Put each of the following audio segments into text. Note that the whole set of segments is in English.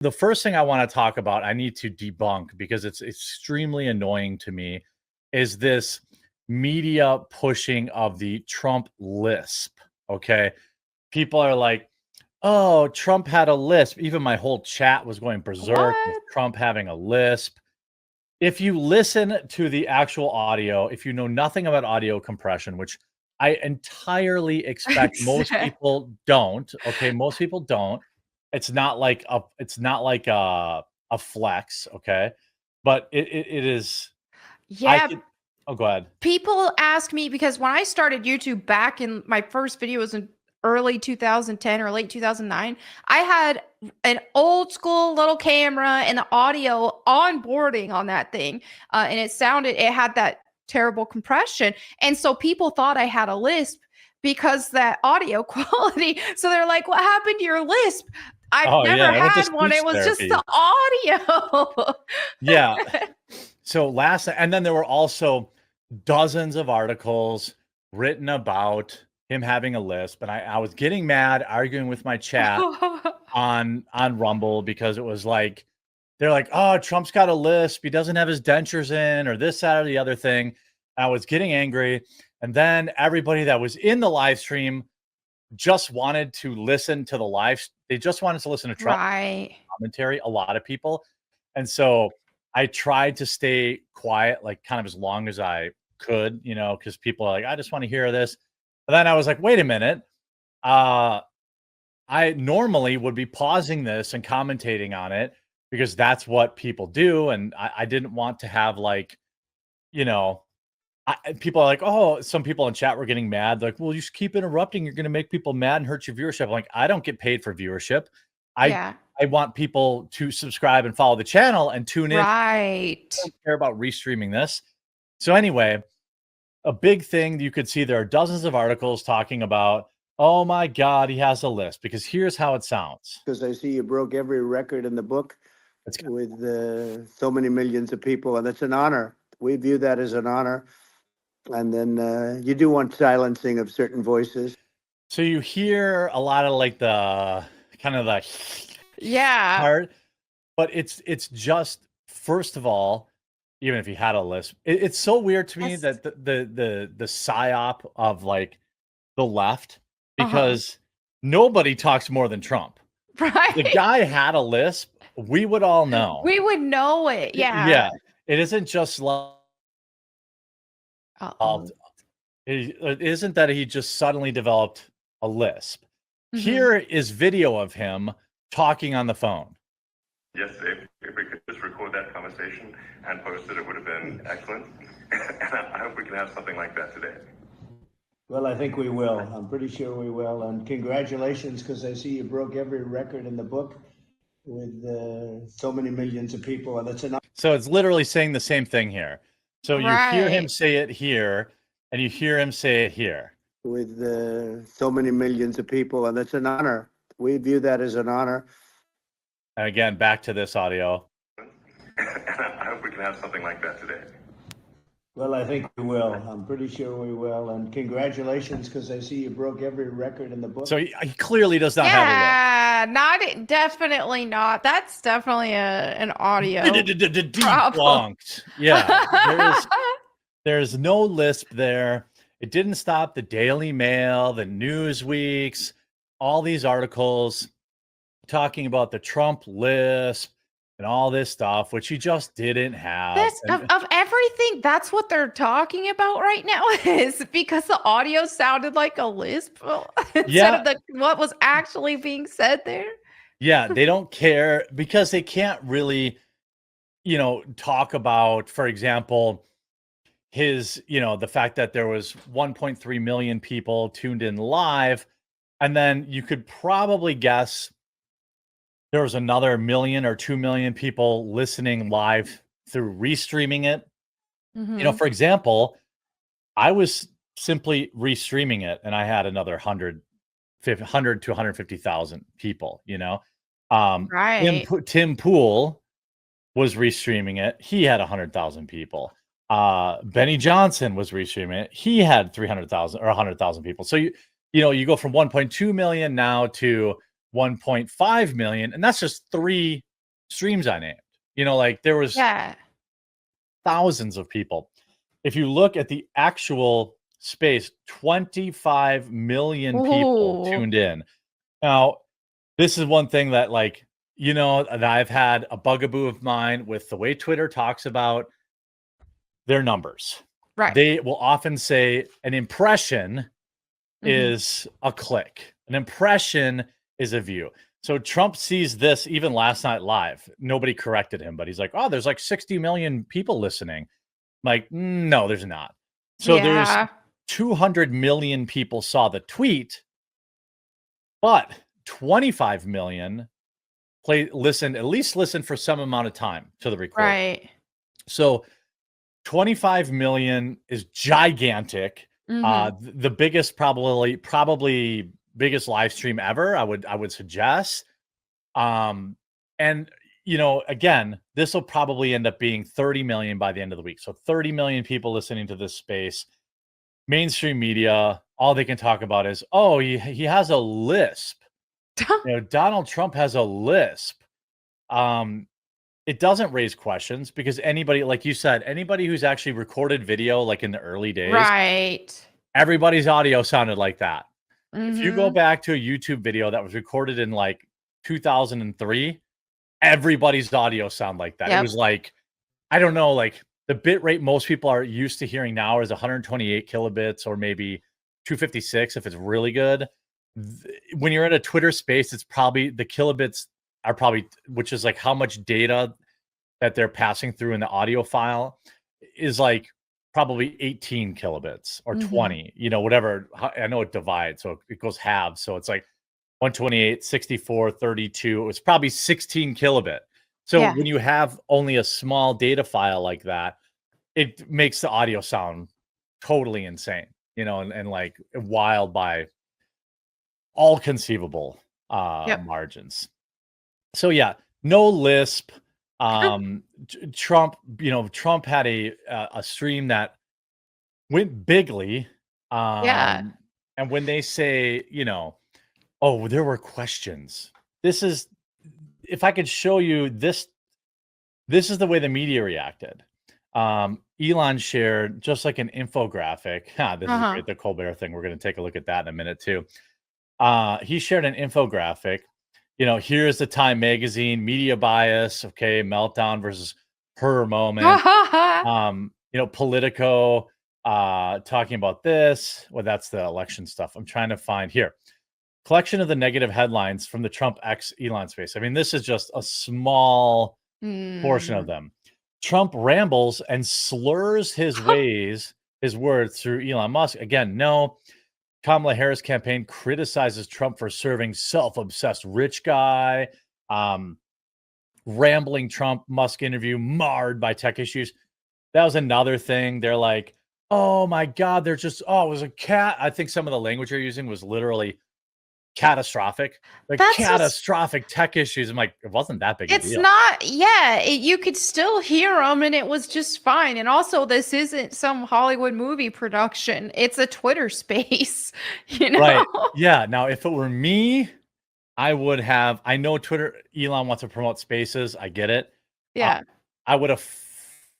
The first thing I want to talk about, I need to debunk because it's extremely annoying to me, is this media pushing of the Trump Lisp. Okay. People are like, oh, Trump had a lisp. Even my whole chat was going berserk with What? Trump having a lisp. If you listen to the actual audio, if you know nothing about audio compression, which I entirely expect most people don't, okay, most people don't. It's not like a flex, okay? But it is I Yeah, could Oh, go ahead. people ask me because when I started YouTube back in my first video was in early 2010 or late 2009, I had an old school little camera and the audio onboarding on that thing. And it had that terrible compression. And so people thought I had a lisp because that audio quality. So they're like, what happened to your lisp? I've Oh, never yeah, I went to had one. speech It was just therapy. the audio. Yeah. So and then there were also dozens of articles written about him having a lisp, and I was getting mad, arguing with my chat on Rumble because it was like they're like, "Oh, Trump's got a lisp. He doesn't have his dentures in, or this, that, or the other thing." I was getting angry, and then everybody that was in the live stream just wanted to listen to the live. They just wanted to listen to Trump Right. commentary. A lot of people, and so I tried to stay quiet, like kind of as long as I could, because people are like, I just want to hear this. And then I was like, wait a minute. I normally would be pausing this and commentating on it because that's what people do. And I didn't want to have you know, people are like, oh, some people in chat were getting mad. Like, well, you just keep interrupting. You're going to make people mad and hurt your viewership. I'm like, I don't get paid for viewership. Yeah. I want people to subscribe and follow the channel and tune in. Right. I don't care about restreaming this. So anyway, a big thing you could see, there are dozens of articles talking about, oh my God, he has a list, because here's how it sounds. Because I see you broke every record in the book with so many millions of people, and it's an honor. We view that as an honor. And then you do want silencing of certain voices. So you hear a lot of like the kind of the part, but it's just, first of all, even if he had a list, it's so weird to me that the psyop of like the left, because nobody talks more than Trump. Right. The guy had a lisp, we would all know. We would know it. Yeah. Yeah. It isn't just it isn't that he just suddenly developed a lisp. Here is video of him talking on the phone. Yes, if we could just record that conversation and post it would have been excellent. And I hope we can have something like that today. Well, I think we will. I'm pretty sure we will. And congratulations, because I see you broke every record in the book with so many millions of people. And it's enough. So it's literally saying the same thing here. So you hear him say it here, and you hear him say it here. With so many millions of people, and it's an honor. We view that as an honor. And again, back to this audio. And I hope we can have something like that today. Well, I think we will. I'm pretty sure we will. And congratulations, because I see you broke every record in the book. So he clearly does not have a list. Yeah, definitely not. That's definitely an audio problem. Yeah, there's no lisp there. It didn't stop the Daily Mail, the Newsweeks, all these articles talking about the Trump lisp and all this stuff, which he just didn't have. Of everything, that's what they're talking about right now, is because the audio sounded like a lisp instead of what was actually being said there. Yeah, they don't care because they can't really, talk about, for example, his, the fact that there was 1.3 million people tuned in live, and then you could probably guess there was another 1 million or 2 million people listening live through restreaming it. For example, I was simply restreaming it and I had another 100 to 150,000 people, Right. Tim Pool was restreaming it. He had 100,000 people. Benny Johnson was restreaming it. He had 300,000 or 100,000 people. So you go from 1.2 million now to 1.5 million, and that's just 3 streams I named. You know, like there was Yeah. thousands of people. If you look at the actual space, 25 million people Ooh. tuned in. Now, this is one thing that, like, you know, that I've had a bugaboo of mine with the way Twitter talks about their numbers. Right. They will often say an impression Mhm. is a click, an impression is a view. So Trump sees this even last night live. Nobody corrected him, but he's like, oh, there's like 60 million people listening. Like, no, there's not. So there's Yeah. 200 million people saw the tweet, but 25 million at least listen for some amount of time to the recording. Right. So 25 million is gigantic. Mhm. The biggest, probably biggest live stream ever, I would suggest. And you know, again, this will probably end up being 30 million by the end of the week. So 30 million people listening to this space. Mainstream media, all they can talk about is, oh, he has a lisp. You know, Donald Trump has a lisp. It doesn't raise questions because anybody, like you said, anybody who's actually recorded video, like in the early days, Right. everybody's audio sounded like that. If you go Mhm. back to a YouTube video that was recorded in like 2003, everybody's audio sound like that. It Yep. was like, I don't know, like the bit rate most people are used to hearing now is 128 kilobits or maybe 256 if it's really good. When you're in a Twitter space, it's probably the kilobits are probably, which is like how much data that they're passing through in the audio file is like probably 18 kilobits or Mhm. 20, you know, whatever. I know it divides, so it goes halves. So it's like 128, 64, 32. It was probably 16 kilobit. So Yeah. when you have only a small data file like that, it makes the audio sound totally insane, you know, and like wild by all conceivable Yep. margins. So yeah, no Lisp. Trump, you know, Trump had a stream that went bigly. Yeah. And when they say, you know, oh, there were questions. This is, if I could show you this, this is the way the media reacted. Elon shared just like an infographic. This is Uh-huh. great, the Colbert thing. We're going to take a look at that in a minute too. He shared an infographic. You know, here's the Time Magazine media bias. Okay, meltdown versus her moment. You know, Politico talking about this. Well, that's the election stuff. I'm trying to find here. Collection of the negative headlines from the Trump X Elon space. I mean, this is just a small portion of Mm. them. Trump rambles and slurs his words through Elon Musk. Again, no. Kamala Harris campaign criticizes Trump for serving self-obsessed rich guy. Rambling Trump Musk interview marred by tech issues. That was another thing. They're like, oh my God, they're just, oh, it was a cat. I think some of the language you're using was literally catastrophic. Like That's catastrophic tech issues. I'm like, it wasn't that big a it's deal. not, yeah, you could still hear them and it was just fine. And also, this isn't some Hollywood movie production. It's a Twitter space, you know? Right. Yeah. Now, if it were me, I would have, I know Twitter, Elon wants to promote spaces. I get it. Yeah. I would have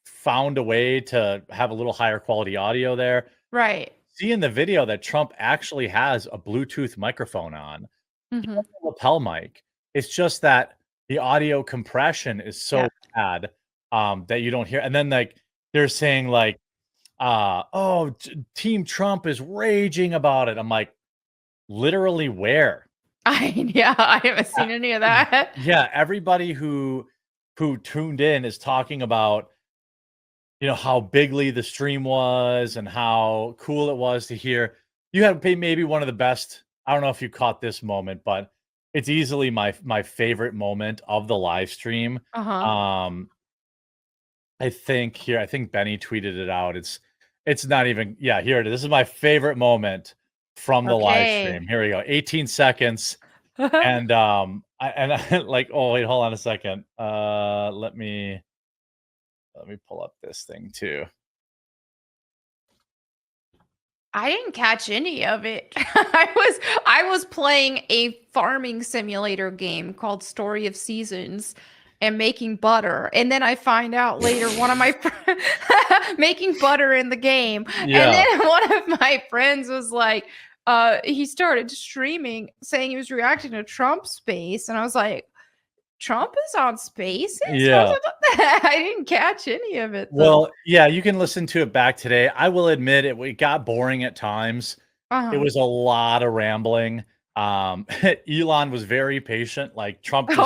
found a way to have a little higher quality audio there. Right. See in the video that Trump actually has a Bluetooth microphone on. He Mhm. has a lapel mic. It's just that the audio compression is so Yeah. bad that you don't hear. And then like they're saying like, oh, Team Trump is raging about it. I'm like, literally where? Yeah, I haven't seen any of that. Yeah, everybody who tuned in is talking about, you know, how bigly the stream was and how cool it was to hear. You had maybe one of the best. I don't know if you caught this moment, but it's easily my favorite moment of the live stream. Uh-huh. I think Benny tweeted it out. It's not even, yeah, here it is. This is my favorite moment from the live stream. Okay. Here we go. 18 seconds. And I like, oh wait, hold on a second. Let me pull up this thing too. I didn't catch any of it. I was playing a farming simulator game called Story of Seasons, and making butter. And then I find out later one of my making butter in the game. Yeah. And then one of my friends was like, he started streaming saying he was reacting to Trump space. And I was like, Trump is on Spaces? Yeah. I didn't catch any of it, though. Well, yeah, you can listen to it back today. I will admit it got boring at times. Uh-huh. It was a lot of rambling. Elon was very patient. Like Trump just,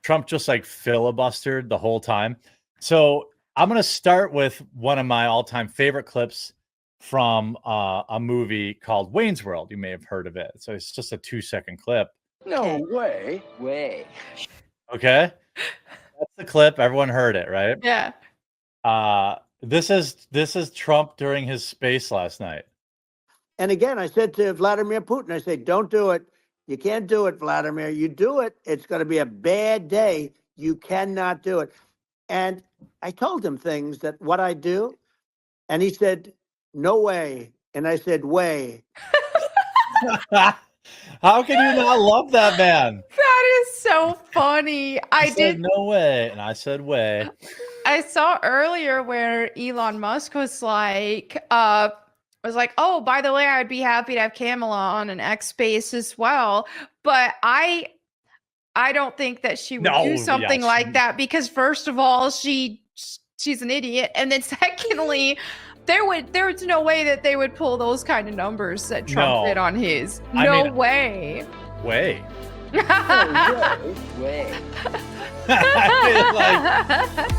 Trump just like filibustered the whole time. So I'm going to start with one of my all-time favorite clips from a movie called Wayne's World. You may have heard of it. So it's just a 2-second clip. No way. Okay. That's the clip. Everyone heard it, right? Yeah. This is Trump during his space last night. And again, I said to Vladimir Putin, I said, don't do it. You can't do it, Vladimir. You do it, it's going to be a bad day. You cannot do it. And I told him things that what I do. And he said, no way. And I said, way. How can you not love that man? That is so funny. I said no way, and I said way. I saw earlier where Elon Musk was like, oh, by the way, I'd be happy to have Kamala on an X Space as well. But I don't think that she would do something like that because first of all, she's an idiot, and then secondly, there's no way that they would pull those kind of numbers that Trump did on his. No way. Way. No way. I mean, like,